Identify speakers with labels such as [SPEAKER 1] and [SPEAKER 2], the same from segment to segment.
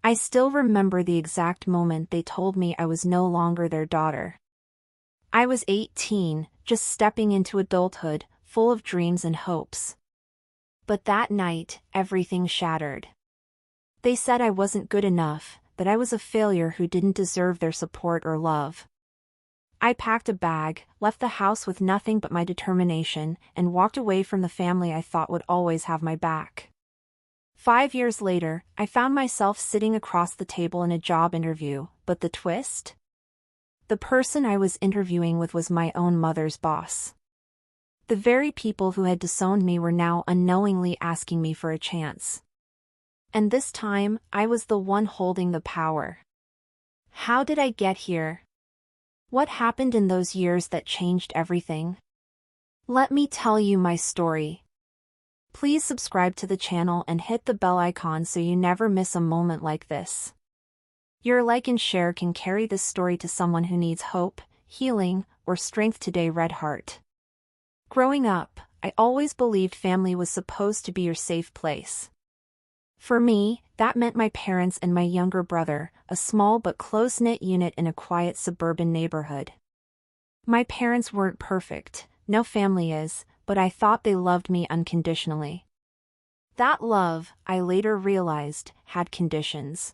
[SPEAKER 1] I still remember the exact moment they told me I was no longer their daughter. I was 18, just stepping into adulthood, full of dreams and hopes. But that night, everything shattered. They said I wasn't good enough, that I was a failure who didn't deserve their support or love. I packed a bag, left the house with nothing but my determination, and walked away from the family I thought would always have my back. 5 years later, I found myself sitting across the table in a job interview, but the twist? The person I was interviewing with was my own mother's boss. The very people who had disowned me were now unknowingly asking me for a chance. And this time, I was the one holding the power. How did I get here? What happened in those years that changed everything? Let me tell you my story. Please subscribe to the channel and hit the bell icon so you never miss a moment like this. Your like and share can carry this story to someone who needs hope, healing, or strength today. Red Heart. Growing up, I always believed family was supposed to be your safe place. For me, that meant my parents and my younger brother, a small but close-knit unit in a quiet suburban neighborhood. My parents weren't perfect, no family is, but I thought they loved me unconditionally. That love, I later realized, had conditions.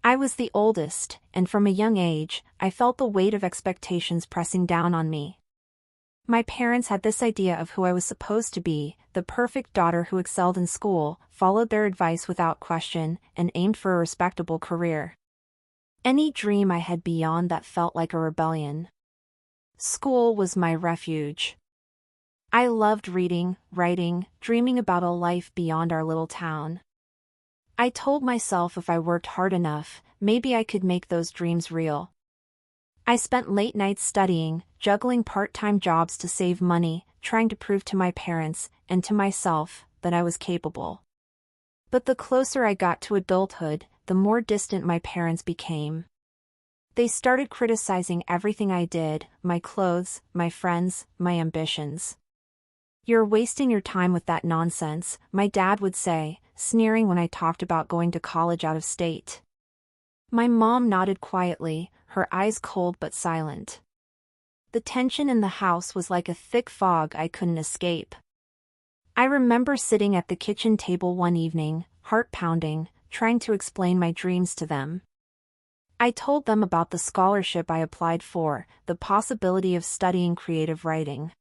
[SPEAKER 1] I was the oldest, and from a young age, I felt the weight of expectations pressing down on me. My parents had this idea of who I was supposed to be, the perfect daughter who excelled in school, followed their advice without question, and aimed for a respectable career. Any dream I had beyond that felt like a rebellion. School was my refuge. I loved reading, writing, dreaming about a life beyond our little town. I told myself if I worked hard enough, maybe I could make those dreams real. I spent late nights studying, juggling part-time jobs to save money, trying to prove to my parents, and to myself, that I was capable. But the closer I got to adulthood, the more distant my parents became. They started criticizing everything I did, my clothes, my friends, my ambitions. "You're wasting your time with that nonsense," my dad would say, sneering when I talked about going to college out of state. My mom nodded quietly, her eyes cold but silent. The tension in the house was like a thick fog I couldn't escape. I remember sitting at the kitchen table one evening, heart pounding, trying to explain my dreams to them. I told them about the scholarship I applied for, the possibility of studying creative writing.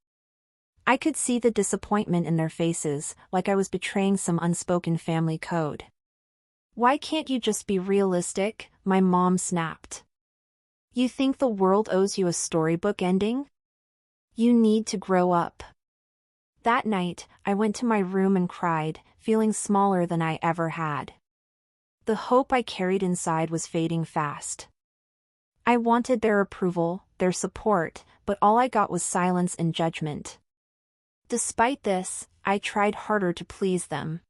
[SPEAKER 1] I could see the disappointment in their faces, like I was betraying some unspoken family code. "Why can't you just be realistic?" my mom snapped. "You think the world owes you a storybook ending? You need to grow up." That night, I went to my room and cried, feeling smaller than I ever had. The hope I carried inside was fading fast. I wanted their approval, their support, but all I got was silence and judgment. Despite this, I tried harder to please them.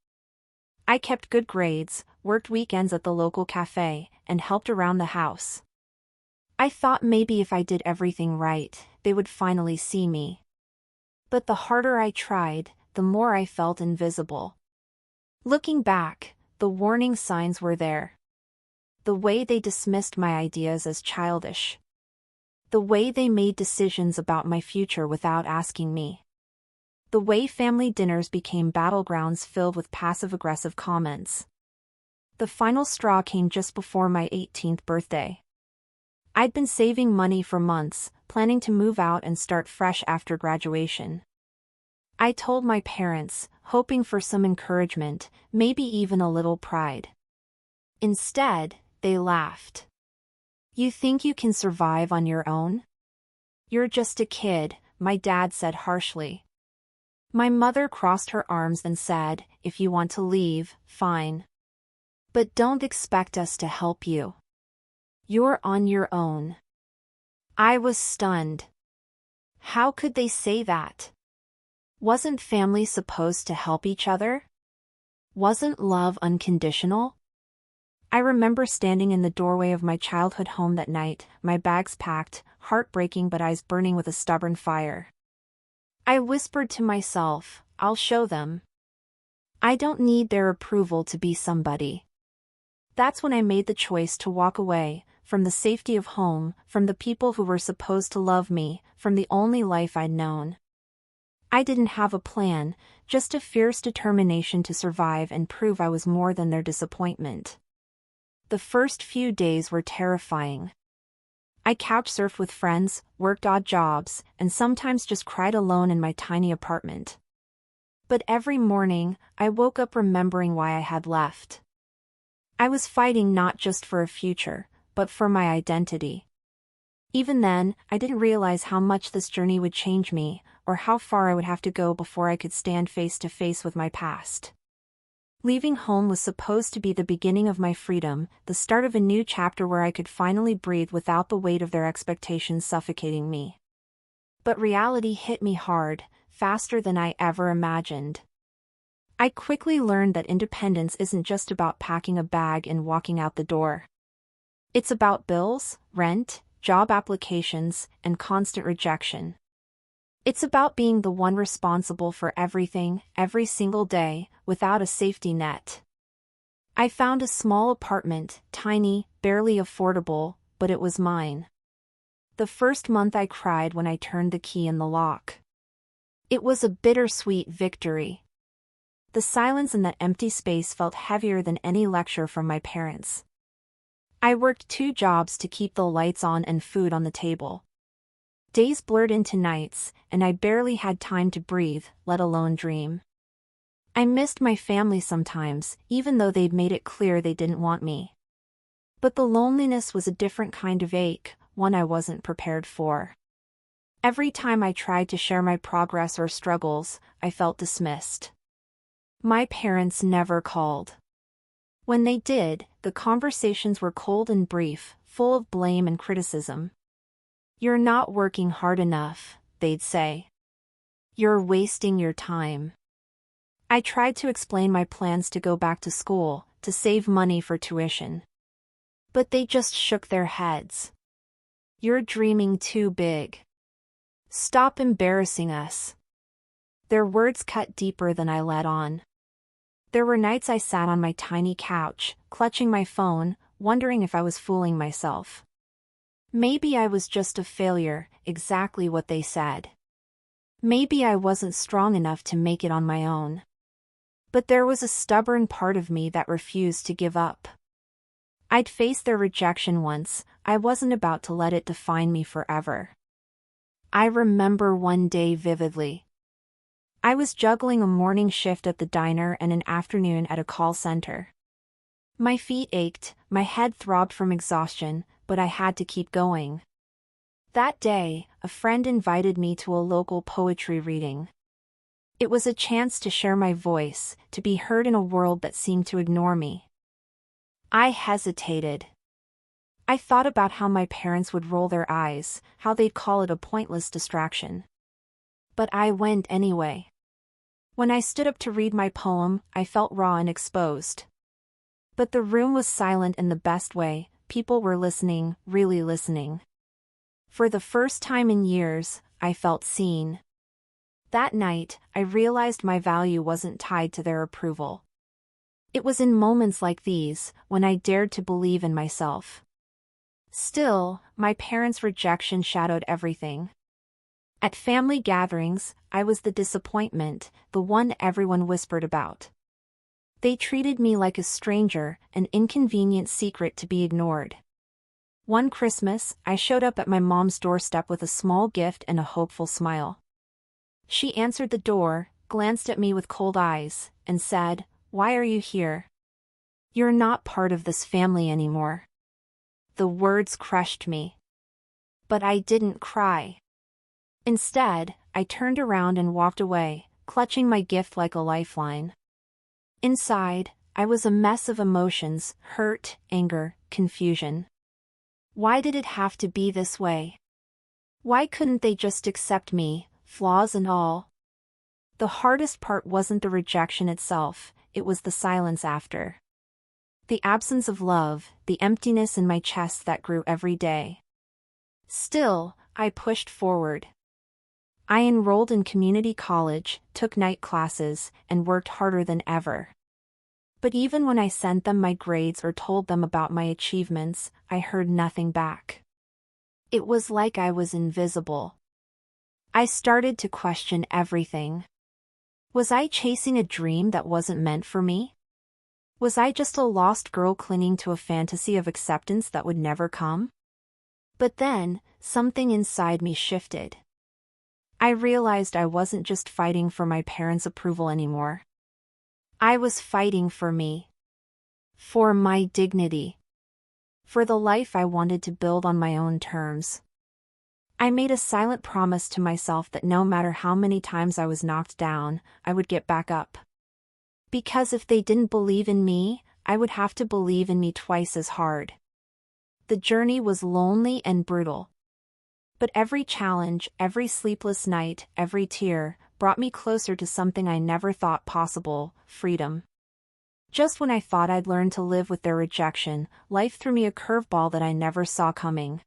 [SPEAKER 1] I kept good grades, worked weekends at the local cafe, and helped around the house. I thought maybe if I did everything right, they would finally see me. But the harder I tried, the more I felt invisible. Looking back, the warning signs were there. The way they dismissed my ideas as childish. The way they made decisions about my future without asking me. The way family dinners became battlegrounds filled with passive-aggressive comments. The final straw came just before my 18th birthday. I'd been saving money for months, planning to move out and start fresh after graduation. I told my parents, hoping for some encouragement, maybe even a little pride. Instead, they laughed. "You think you can survive on your own? You're just a kid," my dad said harshly. My mother crossed her arms and said, "If you want to leave, fine. But don't expect us to help you. You're on your own." I was stunned. How could they say that? Wasn't family supposed to help each other? Wasn't love unconditional? I remember standing in the doorway of my childhood home that night, my bags packed, heartbreaking but eyes burning with a stubborn fire. I whispered to myself, "I'll show them. I don't need their approval to be somebody." That's when I made the choice to walk away, from the safety of home, from the people who were supposed to love me, from the only life I'd known. I didn't have a plan, just a fierce determination to survive and prove I was more than their disappointment. The first few days were terrifying. I couch surfed with friends, worked odd jobs, and sometimes just cried alone in my tiny apartment. But every morning, I woke up remembering why I had left. I was fighting not just for a future, but for my identity. Even then, I didn't realize how much this journey would change me, or how far I would have to go before I could stand face to face with my past. Leaving home was supposed to be the beginning of my freedom, the start of a new chapter where I could finally breathe without the weight of their expectations suffocating me. But reality hit me hard, faster than I ever imagined. I quickly learned that independence isn't just about packing a bag and walking out the door. It's about bills, rent, job applications, and constant rejection. It's about being the one responsible for everything, every single day, without a safety net. I found a small apartment, tiny, barely affordable, but it was mine. The first month I cried when I turned the key in the lock. It was a bittersweet victory. The silence in that empty space felt heavier than any lecture from my parents. I worked 2 jobs to keep the lights on and food on the table. Days blurred into nights, and I barely had time to breathe, let alone dream. I missed my family sometimes, even though they'd made it clear they didn't want me. But the loneliness was a different kind of ache, one I wasn't prepared for. Every time I tried to share my progress or struggles, I felt dismissed. My parents never called. When they did, the conversations were cold and brief, full of blame and criticism. "You're not working hard enough," they'd say. "You're wasting your time." I tried to explain my plans to go back to school, to save money for tuition. But they just shook their heads. "You're dreaming too big. Stop embarrassing us." Their words cut deeper than I let on. There were nights I sat on my tiny couch, clutching my phone, wondering if I was fooling myself. Maybe I was just a failure, exactly what they said. Maybe I wasn't strong enough to make it on my own. But there was a stubborn part of me that refused to give up. I'd faced their rejection once, I wasn't about to let it define me forever. I remember one day vividly. I was juggling a morning shift at the diner and an afternoon at a call center. My feet ached, my head throbbed from exhaustion, but I had to keep going. That day, a friend invited me to a local poetry reading. It was a chance to share my voice, to be heard in a world that seemed to ignore me. I hesitated. I thought about how my parents would roll their eyes, how they'd call it a pointless distraction. But I went anyway. When I stood up to read my poem, I felt raw and exposed. But the room was silent in the best way, people were listening, really listening. For the first time in years, I felt seen. That night, I realized my value wasn't tied to their approval. It was in moments like these, when I dared to believe in myself. Still, my parents' rejection shadowed everything. At family gatherings, I was the disappointment, the one everyone whispered about. They treated me like a stranger, an inconvenient secret to be ignored. One Christmas, I showed up at my mom's doorstep with a small gift and a hopeful smile. She answered the door, glanced at me with cold eyes, and said, "Why are you here? You're not part of this family anymore." The words crushed me. But I didn't cry. Instead, I turned around and walked away, clutching my gift like a lifeline. Inside, I was a mess of emotions, hurt, anger, confusion. Why did it have to be this way? Why couldn't they just accept me, flaws and all? The hardest part wasn't the rejection itself, it was the silence after. The absence of love, the emptiness in my chest that grew every day. Still, I pushed forward. I enrolled in community college, took night classes, and worked harder than ever. But even when I sent them my grades or told them about my achievements, I heard nothing back. It was like I was invisible. I started to question everything. Was I chasing a dream that wasn't meant for me? Was I just a lost girl clinging to a fantasy of acceptance that would never come? But then, something inside me shifted. I realized I wasn't just fighting for my parents' approval anymore. I was fighting for me. For my dignity. For the life I wanted to build on my own terms. I made a silent promise to myself that no matter how many times I was knocked down, I would get back up. Because if they didn't believe in me, I would have to believe in me twice as hard. The journey was lonely and brutal. But every challenge, every sleepless night, every tear, brought me closer to something I never thought possible: freedom. Just when I thought I'd learned to live with their rejection, life threw me a curveball that I never saw coming.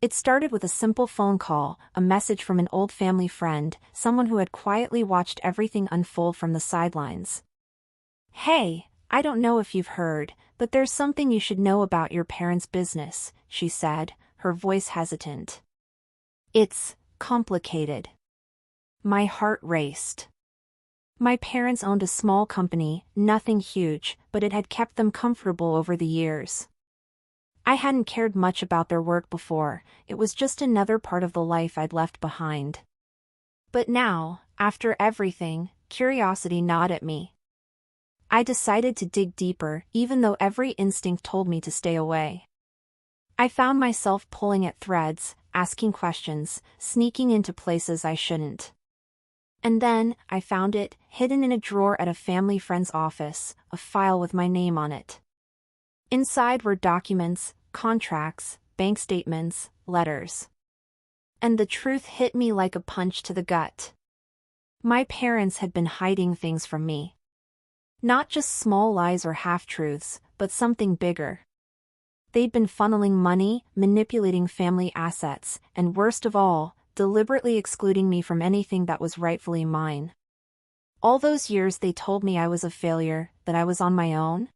[SPEAKER 1] It started with a simple phone call, a message from an old family friend, someone who had quietly watched everything unfold from the sidelines. "Hey, I don't know if you've heard, but there's something you should know about your parents' business," she said, her voice hesitant. "It's complicated." My heart raced. My parents owned a small company, nothing huge, but it had kept them comfortable over the years. I hadn't cared much about their work before, it was just another part of the life I'd left behind. But now, after everything, curiosity gnawed at me. I decided to dig deeper, even though every instinct told me to stay away. I found myself pulling at threads, asking questions, sneaking into places I shouldn't. And then, I found it, hidden in a drawer at a family friend's office, a file with my name on it. Inside were documents, contracts, bank statements, letters. And the truth hit me like a punch to the gut. My parents had been hiding things from me. Not just small lies or half-truths, but something bigger. They'd been funneling money, manipulating family assets, and worst of all, deliberately excluding me from anything that was rightfully mine. All those years they told me I was a failure, that I was on my own.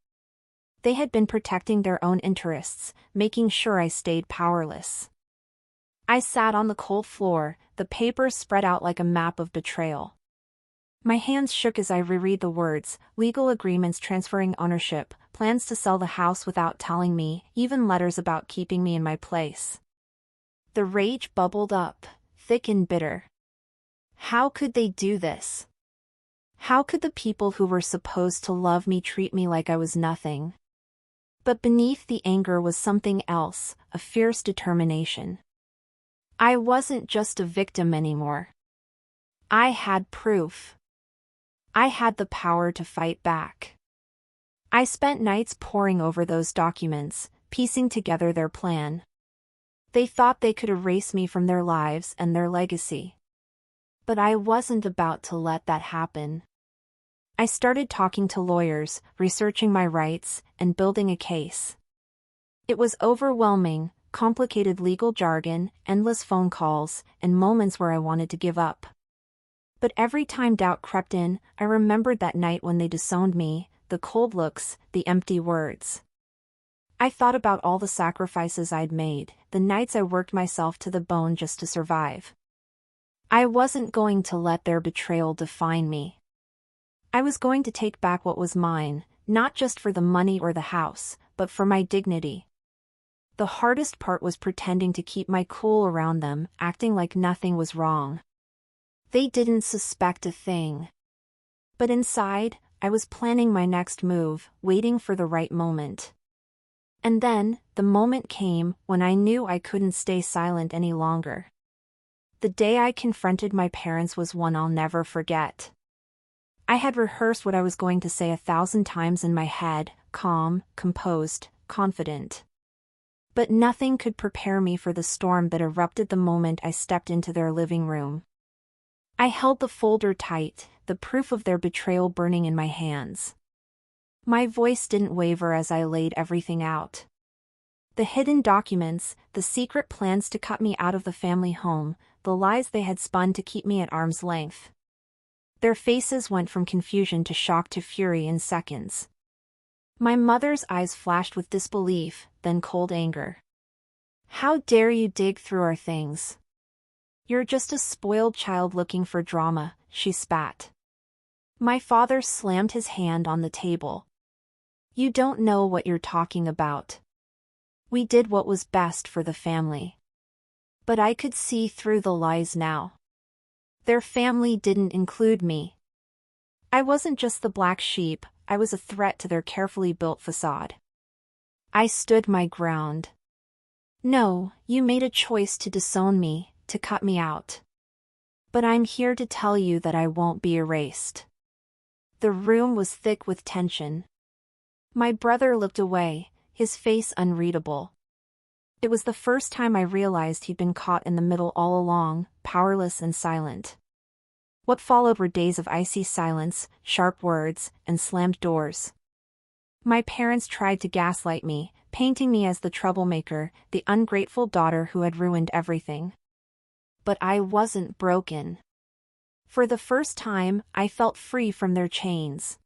[SPEAKER 1] They had been protecting their own interests, making sure I stayed powerless. I sat on the cold floor, the papers spread out like a map of betrayal. My hands shook as I reread the words: legal agreements transferring ownership, plans to sell the house without telling me, even letters about keeping me in my place. The rage bubbled up, thick and bitter. How could they do this? How could the people who were supposed to love me treat me like I was nothing? But beneath the anger was something else, a fierce determination. I wasn't just a victim anymore. I had proof. I had the power to fight back. I spent nights poring over those documents, piecing together their plan. They thought they could erase me from their lives and their legacy. But I wasn't about to let that happen. I started talking to lawyers, researching my rights, and building a case. It was overwhelming, complicated legal jargon, endless phone calls, and moments where I wanted to give up. But every time doubt crept in, I remembered that night when they disowned me, the cold looks, the empty words. I thought about all the sacrifices I'd made, the nights I worked myself to the bone just to survive. I wasn't going to let their betrayal define me. I was going to take back what was mine, not just for the money or the house, but for my dignity. The hardest part was pretending to keep my cool around them, acting like nothing was wrong. They didn't suspect a thing. But inside, I was planning my next move, waiting for the right moment. And then, the moment came when I knew I couldn't stay silent any longer. The day I confronted my parents was one I'll never forget. I had rehearsed what I was going to say 1,000 times in my head, calm, composed, confident. But nothing could prepare me for the storm that erupted the moment I stepped into their living room. I held the folder tight, the proof of their betrayal burning in my hands. My voice didn't waver as I laid everything out. The hidden documents, the secret plans to cut me out of the family home, the lies they had spun to keep me at arm's length. Their faces went from confusion to shock to fury in seconds. My mother's eyes flashed with disbelief, then cold anger. How dare you dig through our things? You're just a spoiled child looking for drama, she spat. My father slammed his hand on the table. You don't know what you're talking about. We did what was best for the family. But I could see through the lies now. Their family didn't include me. I wasn't just the black sheep, I was a threat to their carefully built facade. I stood my ground. No, you made a choice to disown me, to cut me out. But I'm here to tell you that I won't be erased. The room was thick with tension. My brother looked away, his face unreadable. It was the first time I realized he'd been caught in the middle all along, powerless and silent. What followed were days of icy silence, sharp words, and slammed doors. My parents tried to gaslight me, painting me as the troublemaker, the ungrateful daughter who had ruined everything. But I wasn't broken. For the first time, I felt free from their chains.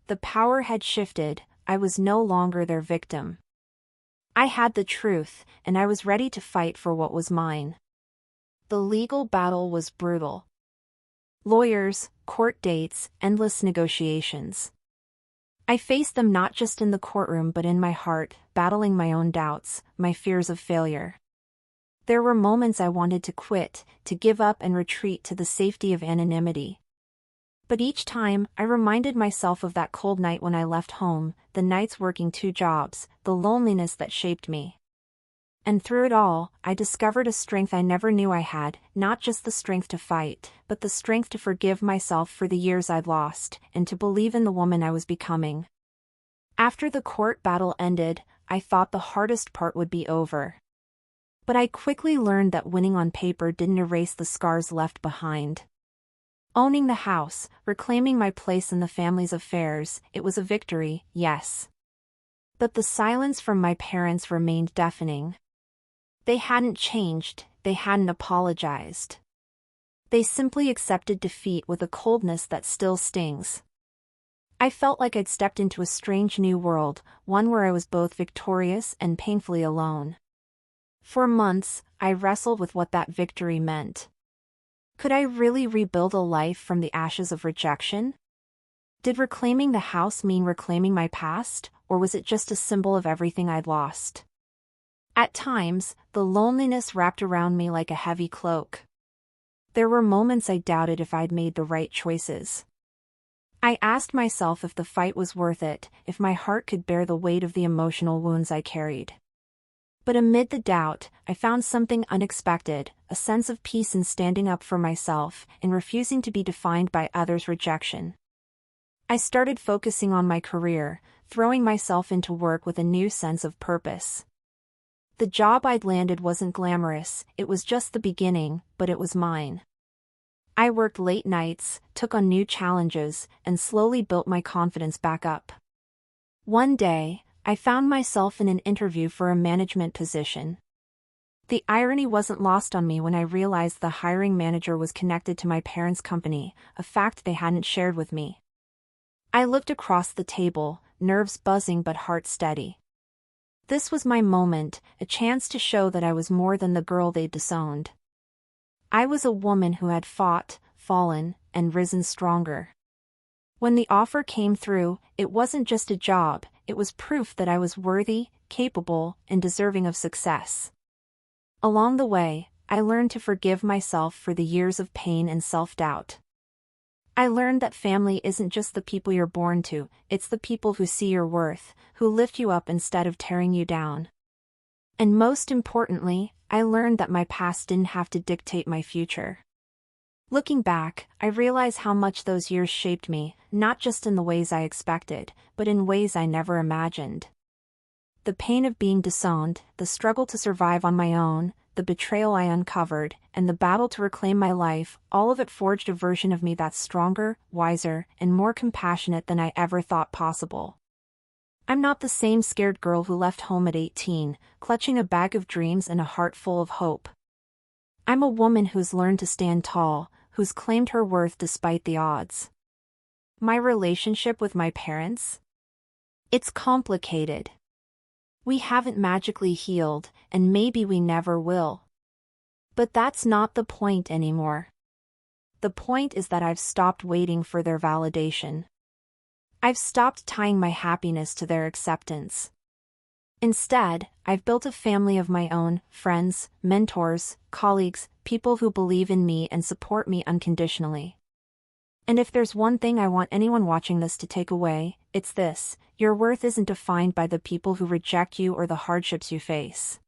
[SPEAKER 1] The power had shifted, I was no longer their victim. I had the truth, and I was ready to fight for what was mine. The legal battle was brutal. Lawyers, court dates, endless negotiations. I faced them not just in the courtroom but in my heart, battling my own doubts, my fears of failure. There were moments I wanted to quit, to give up and retreat to the safety of anonymity. But each time, I reminded myself of that cold night when I left home, the nights working 2 jobs, the loneliness that shaped me. And through it all, I discovered a strength I never knew I had, not just the strength to fight, but the strength to forgive myself for the years I'd lost, and to believe in the woman I was becoming. After the court battle ended, I thought the hardest part would be over. But I quickly learned that winning on paper didn't erase the scars left behind. Owning the house, reclaiming my place in the family's affairs, it was a victory, yes. But the silence from my parents remained deafening. They hadn't changed, they hadn't apologized. They simply accepted defeat with a coldness that still stings. I felt like I'd stepped into a strange new world, one where I was both victorious and painfully alone. For months, I wrestled with what that victory meant. Could I really rebuild a life from the ashes of rejection? Did reclaiming the house mean reclaiming my past, or was it just a symbol of everything I'd lost? At times, the loneliness wrapped around me like a heavy cloak. There were moments I doubted if I'd made the right choices. I asked myself if the fight was worth it, if my heart could bear the weight of the emotional wounds I carried. But amid the doubt, I found something unexpected, a sense of peace in standing up for myself, in refusing to be defined by others' rejection. I started focusing on my career, throwing myself into work with a new sense of purpose. The job I'd landed wasn't glamorous, it was just the beginning, but it was mine. I worked late nights, took on new challenges, and slowly built my confidence back up. One day, I found myself in an interview for a management position. The irony wasn't lost on me when I realized the hiring manager was connected to my parents' company, a fact they hadn't shared with me. I looked across the table, nerves buzzing but heart steady. This was my moment, a chance to show that I was more than the girl they'd disowned. I was a woman who had fought, fallen, and risen stronger. When the offer came through, it wasn't just a job, it was proof that I was worthy, capable, and deserving of success. Along the way, I learned to forgive myself for the years of pain and self-doubt. I learned that family isn't just the people you're born to, it's the people who see your worth, who lift you up instead of tearing you down. And most importantly, I learned that my past didn't have to dictate my future. Looking back, I realize how much those years shaped me, not just in the ways I expected, but in ways I never imagined. The pain of being disowned, the struggle to survive on my own, the betrayal I uncovered, and the battle to reclaim my life, all of it forged a version of me that's stronger, wiser, and more compassionate than I ever thought possible. I'm not the same scared girl who left home at 18, clutching a bag of dreams and a heart full of hope. I'm a woman who's learned to stand tall, who's claimed her worth despite the odds. My relationship with my parents? It's complicated. We haven't magically healed, and maybe we never will. But that's not the point anymore. The point is that I've stopped waiting for their validation. I've stopped tying my happiness to their acceptance. Instead, I've built a family of my own, friends, mentors, colleagues, people who believe in me and support me unconditionally. And if there's one thing I want anyone watching this to take away, it's this: your worth isn't defined by the people who reject you or the hardships you face.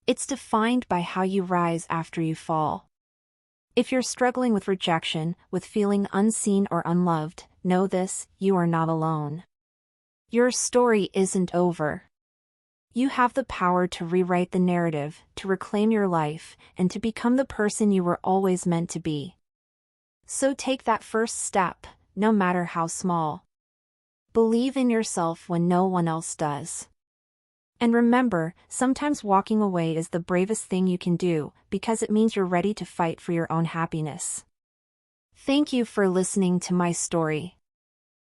[SPEAKER 1] It's defined by how you rise after you fall. If you're struggling with rejection, with feeling unseen or unloved, know this: you are not alone. Your story isn't over. You have the power to rewrite the narrative, to reclaim your life, and to become the person you were always meant to be. So take that first step, no matter how small. Believe in yourself when no one else does. And remember, sometimes walking away is the bravest thing you can do, because it means you're ready to fight for your own happiness. Thank you for listening to my story.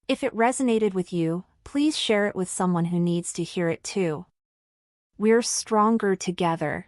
[SPEAKER 1] If it resonated with you, please share it with someone who needs to hear it too. We're stronger together.